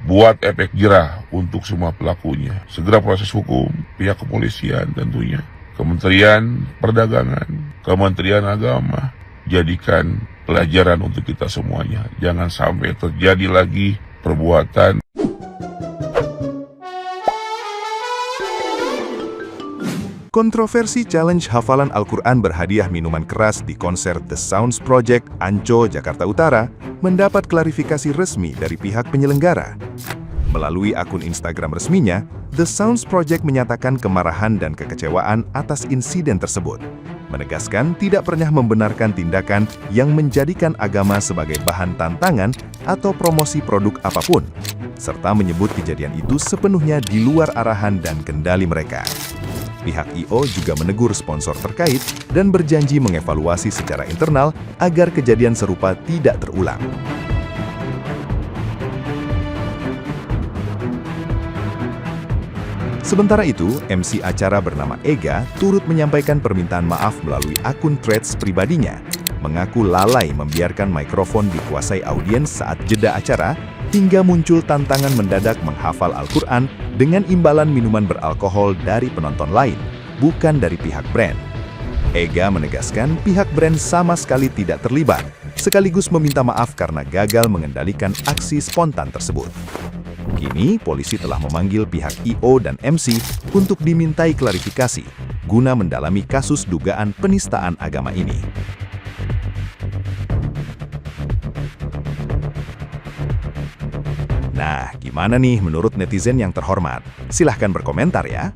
buat efek jerah untuk semua pelakunya. Segera proses hukum, pihak kepolisian tentunya, Kementerian Perdagangan, Kementerian Agama, jadikan pelajaran untuk kita semuanya. Jangan sampai terjadi lagi perbuatan. Kontroversi challenge hafalan Al-Quran berhadiah minuman keras di konser The Sounds Project Ancol, Jakarta Utara mendapat klarifikasi resmi dari pihak penyelenggara. Melalui akun Instagram resminya, The Sounds Project menyatakan kemarahan dan kekecewaan atas insiden tersebut, menegaskan tidak pernah membenarkan tindakan yang menjadikan agama sebagai bahan tantangan atau promosi produk apapun, serta menyebut kejadian itu sepenuhnya di luar arahan dan kendali mereka. Pihak I.O. juga menegur sponsor terkait dan berjanji mengevaluasi secara internal agar kejadian serupa tidak terulang. Sementara itu, MC acara bernama Ega turut menyampaikan permintaan maaf melalui akun Threads pribadinya, mengaku lalai membiarkan mikrofon dikuasai audiens saat jeda acara, hingga muncul tantangan mendadak menghafal Al-Quran dengan imbalan minuman beralkohol dari penonton lain, bukan dari pihak brand. Ega menegaskan pihak brand sama sekali tidak terlibat, sekaligus meminta maaf karena gagal mengendalikan aksi spontan tersebut. Kini, polisi telah memanggil pihak I.O. dan MC untuk dimintai klarifikasi, guna mendalami kasus dugaan penistaan agama ini. Nah, gimana nih menurut netizen yang terhormat? Silahkan berkomentar ya.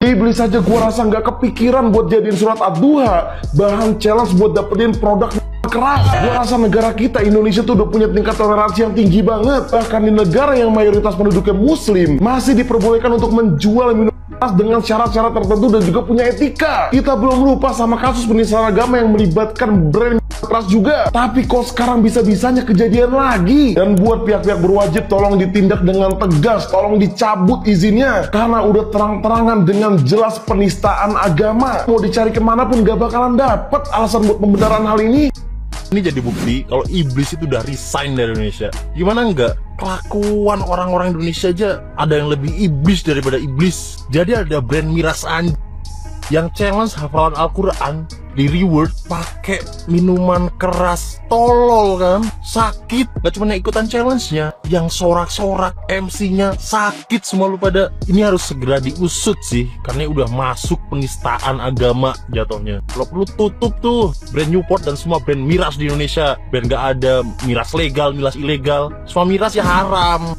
Iblis aja gua rasa nggak kepikiran buat jadiin surat Ad-Duha bahan challenge buat dapetin produk keras. Gua rasa negara kita Indonesia tuh udah punya tingkat toleransi yang tinggi banget. Bahkan di negara yang mayoritas penduduknya muslim masih diperbolehkan untuk menjual minuman keras dengan syarat-syarat tertentu dan juga punya etika. Kita belum lupa sama kasus penistaan agama yang melibatkan brand keras juga. Tapi kok sekarang bisa-bisanya kejadian lagi? Dan buat pihak-pihak berwajib tolong ditindak dengan tegas, tolong dicabut izinnya. Karena udah terang-terangan dengan jelas penistaan agama. Mau dicari kemanapun gak bakalan dapet alasan buat pembenaran hal ini. Ini jadi bukti kalau iblis itu udah resign dari Indonesia. Gimana enggak? Kelakuan orang-orang Indonesia aja ada yang lebih iblis daripada iblis. Jadi ada brand miras yang challenge hafalan Al-Quran di reward pakai minuman keras, tolol kan, sakit. Gak cuma yang ikutan challenge-nya, yang sorak-sorak MC-nya sakit semua lu pada. Ini harus segera diusut sih, karena udah masuk penistaan agama jatuhnya. Kalau perlu tutup tuh brand Newport dan semua brand miras di Indonesia, biar gak ada miras legal, miras ilegal. Semua miras ya haram.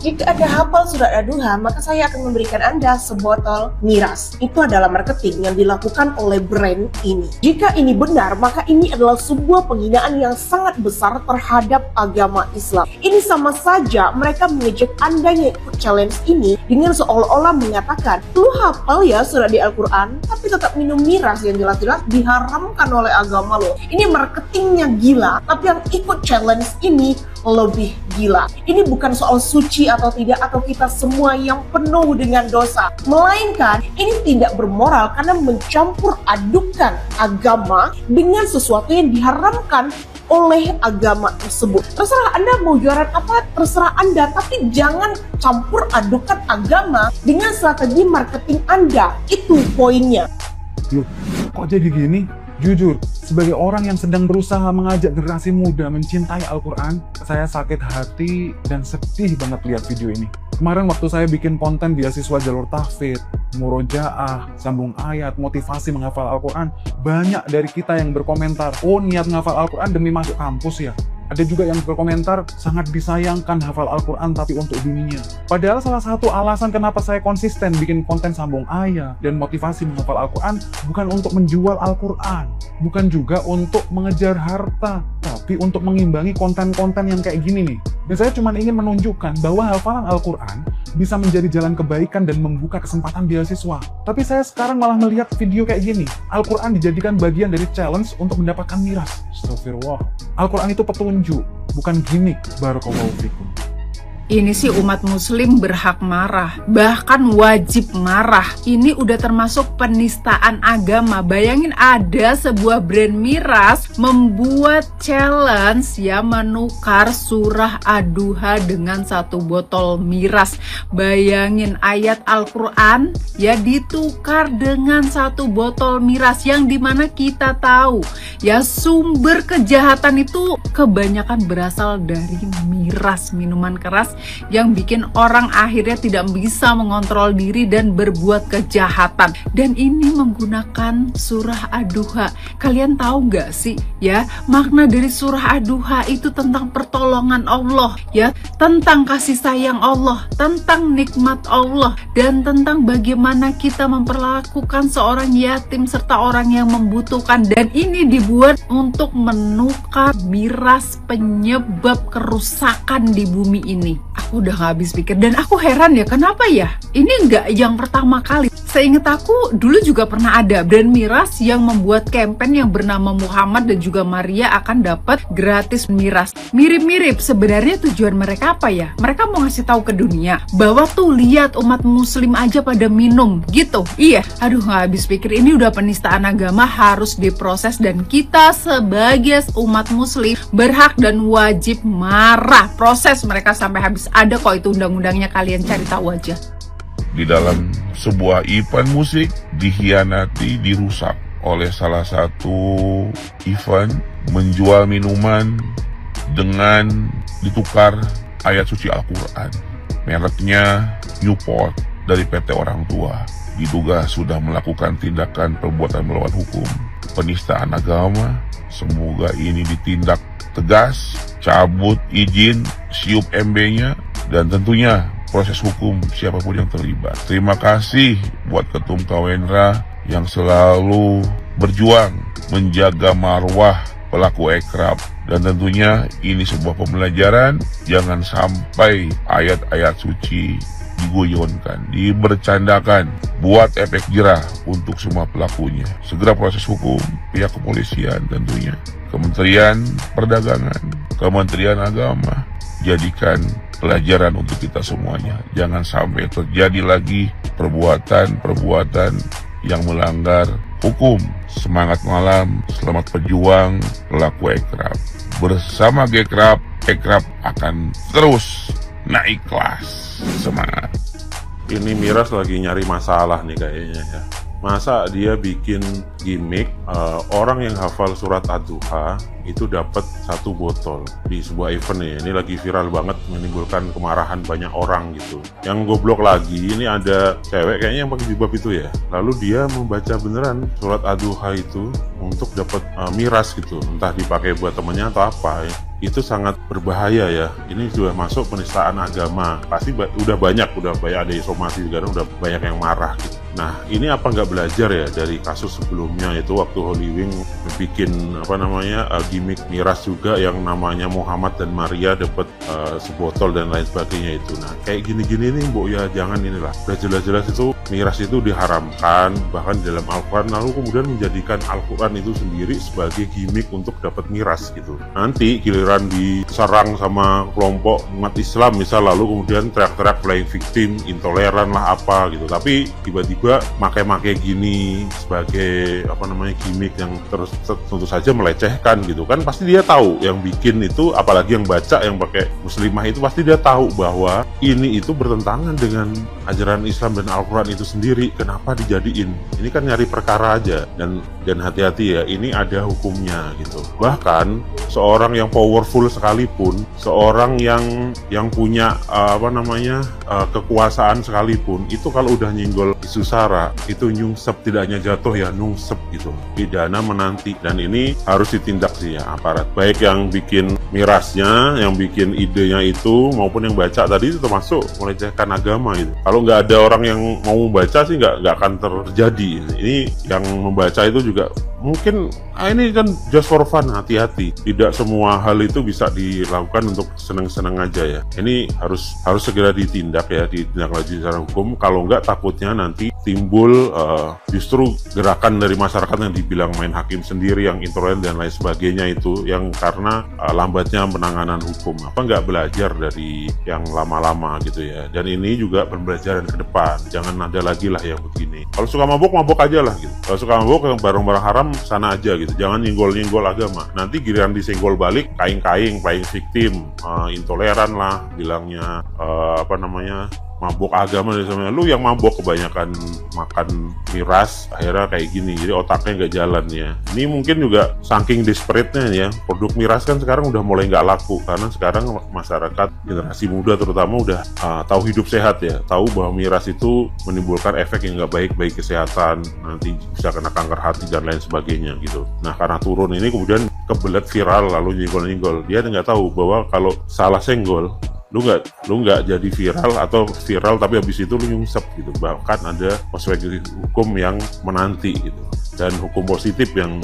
Jika Anda hafal surat Ad-Duha, maka saya akan memberikan Anda sebotol miras. Itu adalah marketing yang dilakukan oleh brand ini. Jika ini benar, maka ini adalah sebuah penghinaan yang sangat besar terhadap agama Islam. Ini sama saja mereka mengejek Anda yang ikut challenge ini dengan seolah-olah mengatakan, lu hafal ya surat di Al-Quran, tapi tetap minum miras yang jelas-jelas diharamkan oleh agama lo. Ini marketingnya gila, tapi yang ikut challenge ini lebih gila. Ini bukan soal suci atau tidak, atau kita semua yang penuh dengan dosa, melainkan ini tidak bermoral karena mencampur adukan agama dengan sesuatu yang diharamkan oleh agama tersebut. Terserah Anda mau jualan apa, terserah Anda, tapi jangan campur adukan agama dengan strategi marketing Anda. Itu poinnya. Loh, kok jadi gini? Jujur, sebagai orang yang sedang berusaha mengajak generasi muda mencintai Al-Quran, saya sakit hati dan sedih banget lihat video ini. Kemarin waktu saya bikin konten beasiswa jalur tahfidz, murojaah, sambung ayat, motivasi menghafal Al-Quran, banyak dari kita yang berkomentar, oh niat menghafal Al-Quran demi masuk kampus ya. Ada juga yang berkomentar, sangat disayangkan hafal Al-Quran tapi untuk dunia. Padahal salah satu alasan kenapa saya konsisten bikin konten sambung ayat dan motivasi menghafal Al-Quran bukan untuk menjual Al-Quran, bukan juga untuk mengejar harta, tapi untuk mengimbangi konten-konten yang kayak gini nih. Dan saya cuma ingin menunjukkan bahwa hafalan Al-Quran bisa menjadi jalan kebaikan dan membuka kesempatan beasiswa. Tapi saya sekarang malah melihat video kayak gini, Al-Quran dijadikan bagian dari challenge untuk mendapatkan miras. Astagfirullah. Al-Quran itu petunjuk, bukan gimmick. Barakallahu fikum. Ini sih umat muslim berhak marah, bahkan wajib marah. Ini udah termasuk penistaan agama. Bayangin ada sebuah brand miras membuat challenge ya, menukar surah Ad-Duha dengan 1 botol miras. Bayangin ayat Al-Quran ya ditukar dengan 1 botol miras, yang dimana kita tahu ya sumber kejahatan itu kebanyakan berasal dari miras, minuman keras yang bikin orang akhirnya tidak bisa mengontrol diri dan berbuat kejahatan. Dan ini menggunakan surah Ad-Duha. Kalian tahu nggak sih ya, makna dari surah Ad-Duha itu tentang pertolongan Allah ya, tentang kasih sayang Allah, tentang nikmat Allah, dan tentang bagaimana kita memperlakukan seorang yatim serta orang yang membutuhkan. Dan ini dibuat untuk menukar miras penyebab kerusakan di bumi ini. Aku udah gak habis pikir, dan aku heran ya, kenapa ya ini nggak yang pertama kali. Seingat aku dulu juga pernah ada brand miras yang membuat campaign yang bernama Muhammad dan juga Maria akan dapat gratis miras. Mirip-mirip, sebenarnya tujuan mereka apa ya? Mereka mau ngasih tahu ke dunia bahwa tuh lihat umat muslim aja pada minum gitu. Iya, aduh gak habis pikir, ini udah penistaan agama, harus diproses, dan kita sebagai umat muslim berhak dan wajib marah. Proses mereka sampai habis. Ada kok itu undang-undangnya, kalian cari tahu aja. Di dalam sebuah event musik dikhianati, dirusak oleh salah satu event menjual minuman dengan ditukar ayat suci Al-Quran. Mereknya Newport dari PT Orang Tua. Diduga sudah melakukan tindakan perbuatan melawan hukum, penistaan agama. Semoga ini ditindak tegas, cabut izin, siup MB-nya, dan tentunya proses hukum siapapun yang terlibat. Terima kasih buat Ketum Kawendra yang selalu berjuang menjaga marwah pelaku ekrab. Dan tentunya ini sebuah pembelajaran, jangan sampai ayat-ayat suci diguyonkan, dibercandakan, buat efek jerah untuk semua pelakunya. Segera proses hukum, pihak kepolisian tentunya, Kementerian Perdagangan, Kementerian Agama, jadikan pelajaran untuk kita semuanya. Jangan sampai terjadi lagi perbuatan-perbuatan yang melanggar hukum. Semangat malam, selamat berjuang pelaku ekrab. Bersama Gekrab, ekrab akan terus naik kelas. Semangat. Ini miras lagi nyari masalah nih kayaknya ya. Masa dia bikin gimmick orang yang hafal surat Ad-Duha itu dapat 1 botol di sebuah event nih. Ini lagi viral banget, menimbulkan kemarahan banyak orang gitu. Yang goblok lagi, ini ada cewek kayaknya yang pakai jilbab itu ya. Lalu dia membaca beneran surat Ad-Duha itu untuk dapat miras gitu. Entah dipakai buat temennya atau apa ya. Itu sangat berbahaya ya. Ini sudah masuk penistaan agama. Pasti udah banyak ada somasi juga, udah banyak yang marah gitu. Nah, ini apa nggak belajar ya dari kasus sebelumnya itu waktu Holywing bikin gimmick miras juga yang namanya Muhammad dan Maria dapat sebotol dan lain sebagainya itu. Nah, kayak gini-gini nih, Mbok ya jangan inilah. Udah jelas-jelas itu miras itu diharamkan bahkan di dalam Al-Quran, lalu kemudian menjadikan Al-Quran itu sendiri sebagai gimmick untuk dapat miras gitu. Nanti giliran diserang sama kelompok umat Islam misal, lalu kemudian teriak-teriak playing victim, intoleran lah apa gitu. Tapi tiba-tiba make gini sebagai gimmick yang terus tentu saja melecehkan gitu kan. Pasti dia tahu yang bikin itu, apalagi yang baca yang pakai muslimah itu, pasti dia tahu bahwa ini itu bertentangan dengan ajaran Islam dan Al-Quran itu sendiri. Kenapa dijadiin? Ini kan nyari perkara aja. Dan hati-hati ya, ini ada hukumnya gitu. Bahkan seorang yang powerful sekalipun, seorang yang punya kekuasaan sekalipun, itu kalau udah nyenggol isu sara, itu nyungsep, tidak hanya jatuh ya, nungsep gitu, pidana menanti. Dan ini harus ditindak sih ya aparat, baik yang bikin mirasnya, yang bikin idenya itu, maupun yang baca tadi, itu termasuk melecehkan agama gitu. Kalau nggak ada orang yang mau membaca sih nggak akan terjadi. Ini yang membaca itu juga mungkin ini kan just for fun, hati-hati. Tidak semua hal itu bisa dilakukan untuk seneng-seneng aja ya. Ini harus segera ditindak ya, ditindaklanjuti secara hukum. Kalau nggak, takutnya nanti timbul justru gerakan dari masyarakat yang dibilang main hakim sendiri, yang intoleran dan lain sebagainya itu, yang karena lambatnya penanganan hukum. Apa nggak belajar dari yang lama-lama gitu ya? Dan ini juga pembelajaran ke depan. Jangan ada lagi lah yang begini. Kalau suka mabok, mabok aja lah gitu. Kalau suka mabok, yang barang-barang haram sana aja gitu. Jangan nyenggol-nyenggol agama. Nanti giliran disenggol balik, kaing-kaing, playing victim, intoleran lah, bilangnya mabok agama dan sebagainya. Lu yang mabok kebanyakan makan miras, akhirnya kayak gini, jadi otaknya nggak jalan ya. Ini mungkin juga saking desperate-nya ya, produk miras kan sekarang udah mulai nggak laku, karena sekarang masyarakat generasi muda terutama udah tahu hidup sehat ya, tahu bahwa miras itu menimbulkan efek yang nggak baik bagi kesehatan, nanti bisa kena kanker hati dan lain sebagainya gitu. Nah karena turun ini kemudian kebelet viral lalu nyenggol-nyenggol, dia nggak tahu bahwa kalau salah senggol lu nggak jadi viral, atau viral tapi habis itu lu nyungsep gitu. Bahkan ada konsekuensi hukum yang menanti gitu, dan hukum positif yang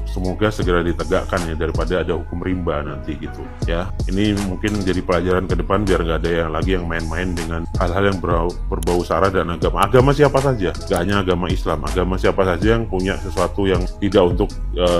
semoga segera ditegakkan ya, daripada ada hukum rimba nanti gitu ya. Ini mungkin jadi pelajaran ke depan biar nggak ada yang lagi yang main-main dengan hal-hal yang berbau sara dan agama siapa saja, nggak hanya agama Islam, agama siapa saja yang punya sesuatu yang tidak untuk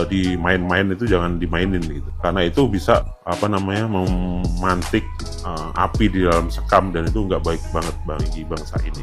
dimain-main itu jangan dimainin gitu, karena itu bisa memantik api di dalam sekam, dan itu nggak baik banget bagi bangsa ini.